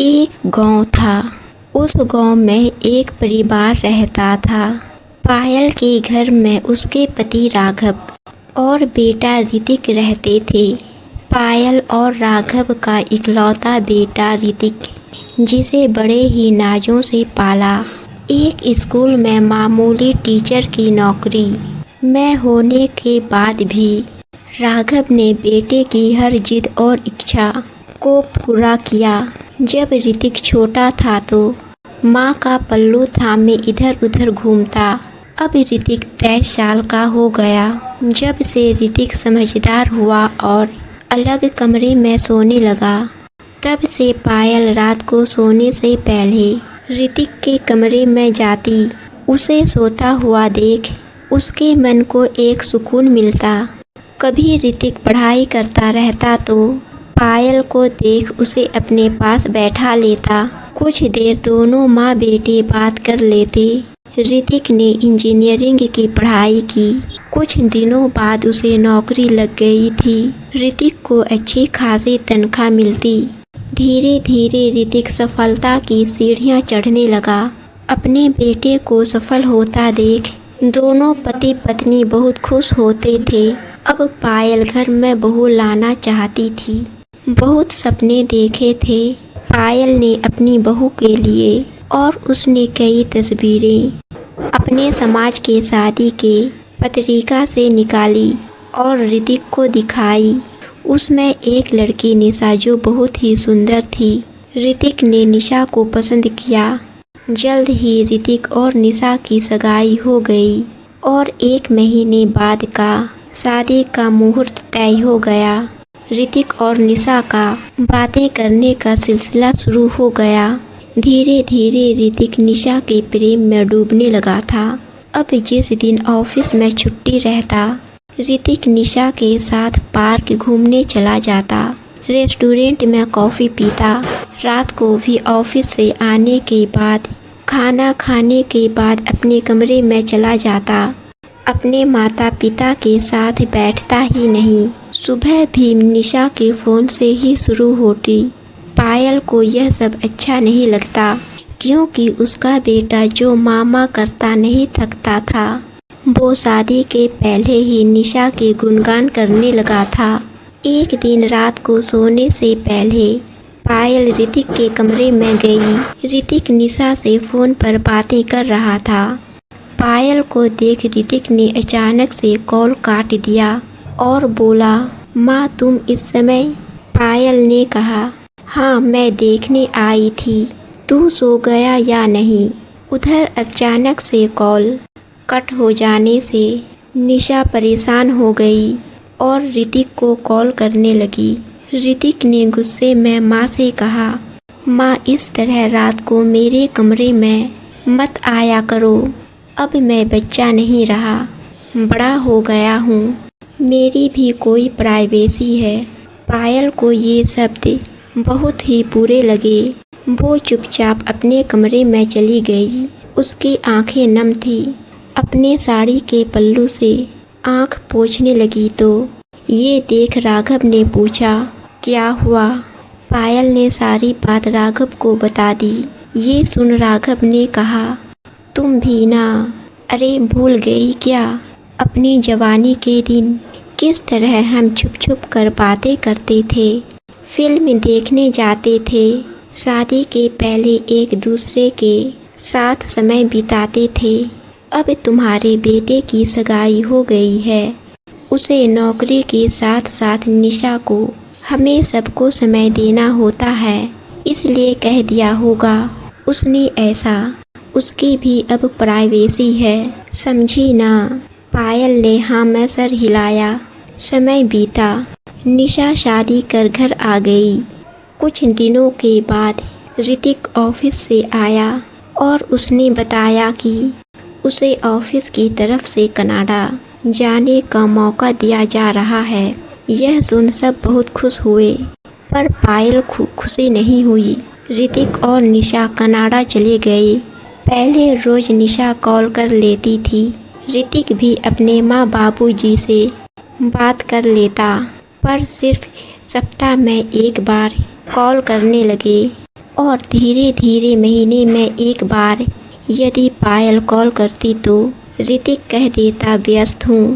एक गांव था। उस गांव में एक परिवार रहता था। पायल के घर में उसके पति राघव और बेटा ऋतिक रहते थे। पायल और राघव का इकलौता बेटा ऋतिक, जिसे बड़े ही नाजों से पाला, एक स्कूल में मामूली टीचर की नौकरी में होने के बाद भी राघव ने बेटे की हर जिद और इच्छा को पूरा किया। जब ऋतिक छोटा था तो माँ का पल्लू थामे इधर उधर घूमता। अब ऋतिक 23 साल का हो गया। जब से ऋतिक समझदार हुआ और अलग कमरे में सोने लगा, तब से पायल रात को सोने से पहले ऋतिक के कमरे में जाती। उसे सोता हुआ देख उसके मन को एक सुकून मिलता। कभी ऋतिक पढ़ाई करता रहता तो पायल को देख उसे अपने पास बैठा लेता। कुछ देर दोनों माँ बेटे बात कर लेते। ऋतिक ने इंजीनियरिंग की पढ़ाई की। कुछ दिनों बाद उसे नौकरी लग गई थी। ऋतिक को अच्छी खासी तनख्वाह मिलती। धीरे धीरे ऋतिक सफलता की सीढ़ियाँ चढ़ने लगा। अपने बेटे को सफल होता देख दोनों पति पत्नी बहुत खुश होते थे। अब पायल घर में बहू लाना चाहती थी। बहुत सपने देखे थे पायल ने अपनी बहू के लिए, और उसने कई तस्वीरें अपने समाज के शादी के पत्रिका से निकाली और ऋतिक को दिखाई। उसमें एक लड़की निशा जो बहुत ही सुंदर थी। ऋतिक ने निशा को पसंद किया। जल्द ही ऋतिक और निशा की सगाई हो गई और 1 महीने बाद का शादी का मुहूर्त तय हो गया। ऋतिक और निशा का बातें करने का सिलसिला शुरू हो गया। धीरे धीरे ऋतिक निशा के प्रेम में डूबने लगा था। अब जिस दिन ऑफिस में छुट्टी रहता, ऋतिक निशा के साथ पार्क घूमने चला जाता, रेस्टोरेंट में कॉफ़ी पीता। रात को भी ऑफिस से आने के बाद खाना खाने के बाद अपने कमरे में चला जाता। अपने माता पिता के साथ बैठता ही नहीं। सुबह भी निशा के फ़ोन से ही शुरू होती। पायल को यह सब अच्छा नहीं लगता, क्योंकि उसका बेटा जो मामा करता नहीं थकता था, वो शादी के पहले ही निशा के गुणगान करने लगा था। एक दिन रात को सोने से पहले पायल ऋतिक के कमरे में गई। ऋतिक निशा से फ़ोन पर बातें कर रहा था। पायल को देख ऋतिक ने अचानक से कॉल काट दिया और बोला, माँ तुम इस समय? पायल ने कहा, हाँ मैं देखने आई थी, तू सो गया या नहीं। उधर अचानक से कॉल कट हो जाने से निशा परेशान हो गई और ऋतिक को कॉल करने लगी। ऋतिक ने गुस्से में माँ से कहा, माँ इस तरह रात को मेरे कमरे में मत आया करो। अब मैं बच्चा नहीं रहा, बड़ा हो गया हूँ, मेरी भी कोई प्राइवेसी है। पायल को ये शब्द बहुत ही बुरे लगे। वो चुपचाप अपने कमरे में चली गई। उसकी आंखें नम थी। अपने साड़ी के पल्लू से आंख पोंछने लगी तो ये देख राघव ने पूछा, क्या हुआ? पायल ने सारी बात राघव को बता दी। ये सुन राघव ने कहा, तुम भी ना? अरे भूल गई क्या अपनी जवानी के दिन? किस तरह हम छुप छुप कर बातें करते थे, फिल्म देखने जाते थे, शादी के पहले एक दूसरे के साथ समय बिताते थे। अब तुम्हारे बेटे की सगाई हो गई है। उसे नौकरी के साथ साथ निशा को हमें सबको समय देना होता है, इसलिए कह दिया होगा उसने ऐसा। उसकी भी अब प्राइवेसी है, समझी ना? पायल ने हाँ में सर हिलाया। समय बीता। निशा शादी कर घर आ गई। कुछ दिनों के बाद ऋतिक ऑफिस से आया और उसने बताया कि उसे ऑफिस की तरफ से कनाडा जाने का मौका दिया जा रहा है। यह सुन सब बहुत खुश हुए, पर पायल खुशी नहीं हुई। ऋतिक और निशा कनाडा चले गए। पहले रोज निशा कॉल कर लेती थी। ऋतिक भी अपने माँ बाबूजी से बात कर लेता, पर सिर्फ सप्ताह में एक बार कॉल करने लगे। और धीरे धीरे महीने में एक बार यदि पायल कॉल करती तो ऋतिक कह देता व्यस्त हूँ,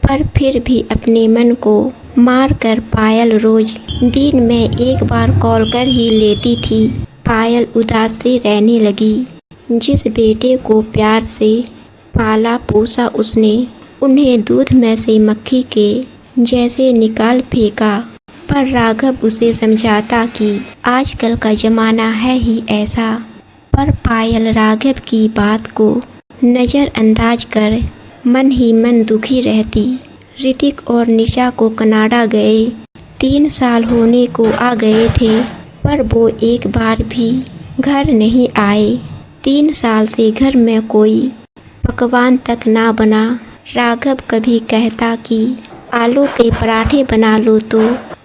पर फिर भी अपने मन को मार कर पायल रोज दिन में एक बार कॉल कर ही लेती थी। पायल उदास से रहने लगी। जिस बेटे को प्यार से पाला पोसा उसने उन्हें दूध में से मक्खी के जैसे निकाल फेंका। पर राघव उसे समझाता कि आजकल का जमाना है ही ऐसा। पर पायल राघव की बात को नज़रअंदाज कर मन ही मन दुखी रहती। ऋतिक और निशा को कनाडा गए 3 साल होने को आ गए थे, पर वो एक बार भी घर नहीं आए। 3 साल से घर में कोई पकवान तक ना बना। राघव कभी कहता कि आलू के पराठे बना लो तो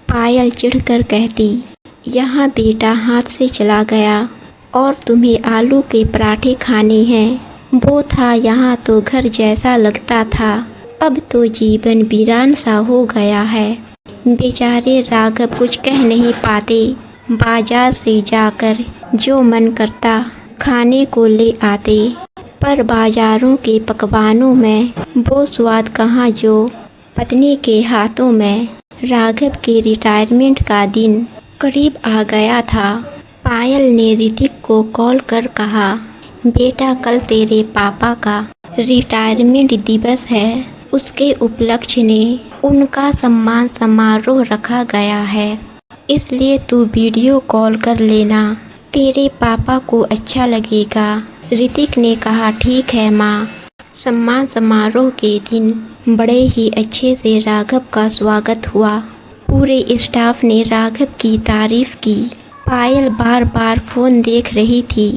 पायल चिढ़कर कहती, यहाँ बेटा हाथ से चला गया और तुम्हें आलू के पराठे खाने हैं। वो था यहाँ तो घर जैसा लगता था, अब तो जीवन वीरान सा हो गया है। बेचारे राघव कुछ कह नहीं पाते। बाजार से जाकर जो मन करता खाने को ले आते, पर बाजारों के पकवानों में वो स्वाद कहाँ जो पत्नी के हाथों में। राघव के रिटायरमेंट का दिन करीब आ गया था। पायल ने ऋतिक को कॉल कर कहा, बेटा कल तेरे पापा का रिटायरमेंट दिवस है। उसके उपलक्ष्य में उनका सम्मान समारोह रखा गया है, इसलिए तू वीडियो कॉल कर लेना, तेरे पापा को अच्छा लगेगा। ऋतिक ने कहा, ठीक है माँ। सम्मान समारोह के दिन बड़े ही अच्छे से राघव का स्वागत हुआ। पूरे स्टाफ ने राघव की तारीफ की। पायल बार बार फ़ोन देख रही थी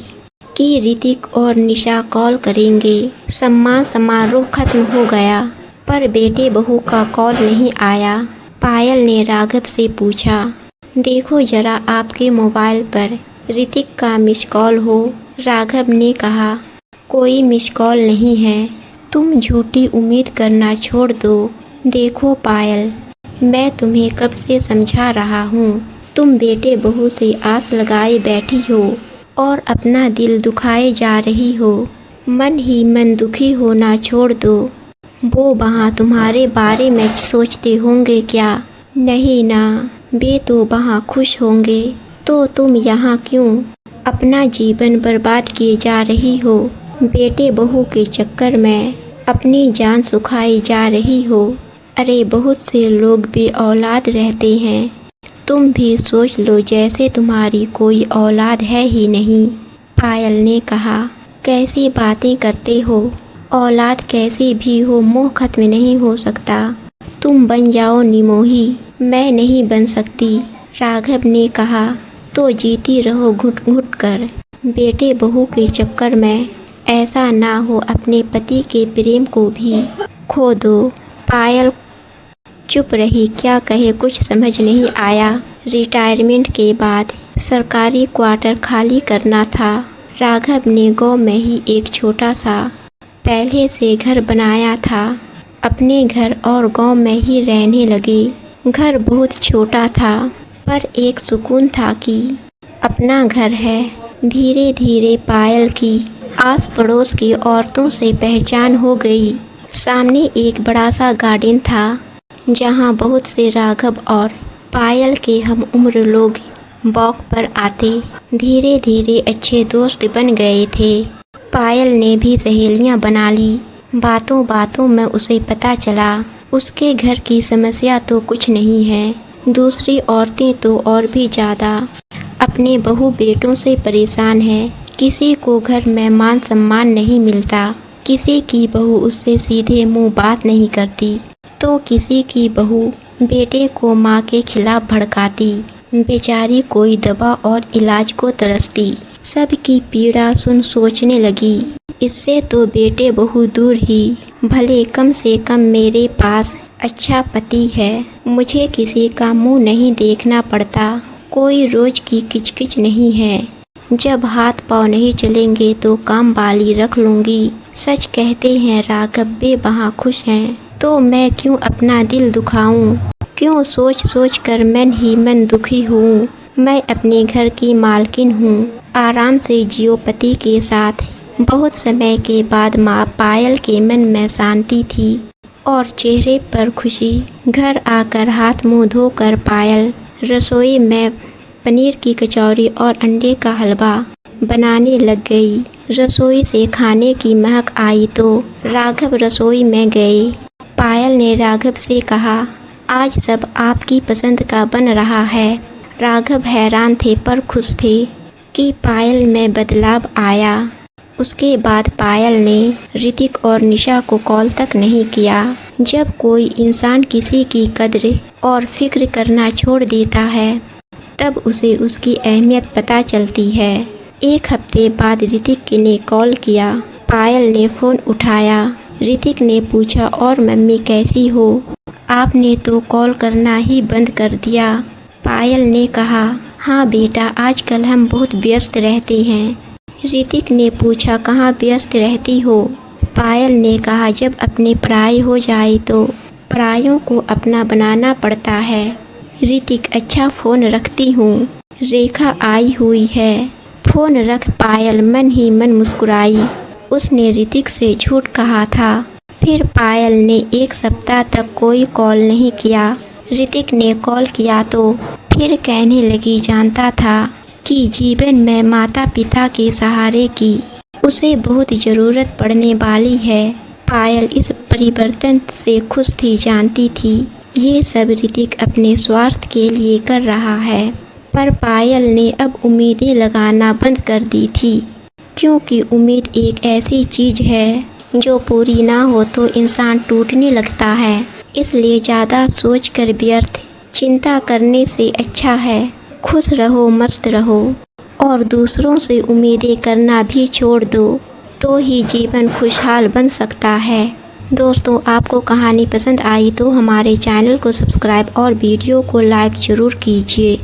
कि ऋतिक और निशा कॉल करेंगे। सम्मान समारोह खत्म हो गया, पर बेटे बहू का कॉल नहीं आया। पायल ने राघव से पूछा, देखो जरा आपके मोबाइल पर ऋतिक का मिस कॉल हो। राघव ने कहा, कोई मिस कॉल नहीं है, तुम झूठी उम्मीद करना छोड़ दो। देखो पायल, मैं तुम्हें कब से समझा रहा हूँ, तुम बेटे बहू से आस लगाए बैठी हो और अपना दिल दुखाए जा रही हो। मन ही मन दुखी होना छोड़ दो। वो वहाँ तुम्हारे बारे में सोचते होंगे क्या? नहीं ना, वे तो वहाँ खुश होंगे। तो तुम यहाँ क्यों अपना जीवन बर्बाद किए जा रही हो? बेटे बहू के चक्कर में अपनी जान सुखाई जा रही हो। अरे बहुत से लोग भी औलाद रहते हैं, तुम भी सोच लो जैसे तुम्हारी कोई औलाद है ही नहीं। पायल ने कहा, कैसी बातें करते हो? औलाद कैसी भी हो मोह खत्म नहीं हो सकता। तुम बन जाओ निमोही, मैं नहीं बन सकती। राघव ने कहा, तो जीती रहो घुट घुट कर। बेटे बहू के चक्कर में ऐसा ना हो अपने पति के प्रेम को भी खो दो। पायल चुप रही, क्या कहे कुछ समझ नहीं आया। रिटायरमेंट के बाद सरकारी क्वार्टर खाली करना था। राघव ने गांव में ही एक छोटा सा पहले से घर बनाया था। अपने घर और गांव में ही रहने लगे। घर बहुत छोटा था, पर एक सुकून था कि अपना घर है। धीरे धीरे पायल की आस पड़ोस की औरतों से पहचान हो गई। सामने एक बड़ा सा गार्डन था, जहाँ बहुत से राघव और पायल के हम उम्र लोग वॉक पर आते। धीरे धीरे अच्छे दोस्त बन गए थे। पायल ने भी सहेलियाँ बना ली। बातों बातों में उसे पता चला उसके घर की समस्या तो कुछ नहीं है, दूसरी औरतें तो और भी ज़्यादा अपने बहू बेटों से परेशान हैं। किसी को घर में मान सम्मान नहीं मिलता, किसी की बहू उससे सीधे मुंह बात नहीं करती, तो किसी की बहू बेटे को माँ के खिलाफ भड़काती। बेचारी कोई दवा और इलाज को तरसती। सबकी पीड़ा सुन सोचने लगी, इससे तो बेटे बहू दूर ही भले, कम से कम मेरे पास अच्छा पति है, मुझे किसी का मुंह नहीं देखना पड़ता, कोई रोज की किचकिच नहीं है। जब हाथ पाँव नहीं चलेंगे तो काम वाली रख लूँगी। सच कहते हैं राघव वे वहाँ खुश हैं, तो मैं क्यों अपना दिल दुखाऊं? क्यों सोच सोच कर मन ही मन दुखी हूँ। मैं अपने घर की मालकिन हूँ, आराम से जियो पति के साथ। बहुत समय के बाद माँ पायल के मन में शांति थी और चेहरे पर खुशी। घर आकर हाथ मुंह धोकर पायल रसोई में पनीर की कचौरी और अंडे का हलवा बनाने लग गई। रसोई से खाने की महक आई तो राघव रसोई में गए। पायल ने राघव से कहा, आज सब आपकी पसंद का बन रहा है। राघव हैरान थे पर खुश थे कि पायल में बदलाव आया। उसके बाद पायल ने ऋतिक और निशा को कॉल तक नहीं किया। जब कोई इंसान किसी की कद्र और फिक्र करना छोड़ देता है तब उसे उसकी अहमियत पता चलती है। एक हफ्ते बाद ऋतिक ने कॉल किया। पायल ने फ़ोन उठाया। ऋतिक ने पूछा, और मम्मी कैसी हो? आपने तो कॉल करना ही बंद कर दिया। पायल ने कहा, हाँ बेटा, आजकल हम बहुत व्यस्त रहते हैं। ऋतिक ने पूछा, कहाँ व्यस्त रहती हो? पायल ने कहा, जब अपनी पढ़ाई हो जाए तो परायों को अपना बनाना पड़ता है। ऋतिक, अच्छा फ़ोन रखती हूँ, रेखा आई हुई है। फ़ोन रख पायल मन ही मन मुस्कुराई। उसने ऋतिक से झूठ कहा था। फिर पायल ने एक सप्ताह तक कोई कॉल नहीं किया। ऋतिक ने कॉल किया तो फिर कहने लगी, जानता था कि जीवन में माता पिता के सहारे की उसे बहुत ज़रूरत पड़ने वाली है। पायल इस परिवर्तन से खुश थी, जानती थी ये सब ऋतिक अपने स्वार्थ के लिए कर रहा है। पर पायल ने अब उम्मीदें लगाना बंद कर दी थी, क्योंकि उम्मीद एक ऐसी चीज़ है जो पूरी ना हो तो इंसान टूटने लगता है। इसलिए ज़्यादा सोचकर व्यर्थ चिंता करने से अच्छा है खुश रहो, मस्त रहो और दूसरों से उम्मीदें करना भी छोड़ दो, तो ही जीवन खुशहाल बन सकता है। दोस्तों, आपको कहानी पसंद आई तो हमारे चैनल को सब्सक्राइब और वीडियो को लाइक ज़रूर कीजिए।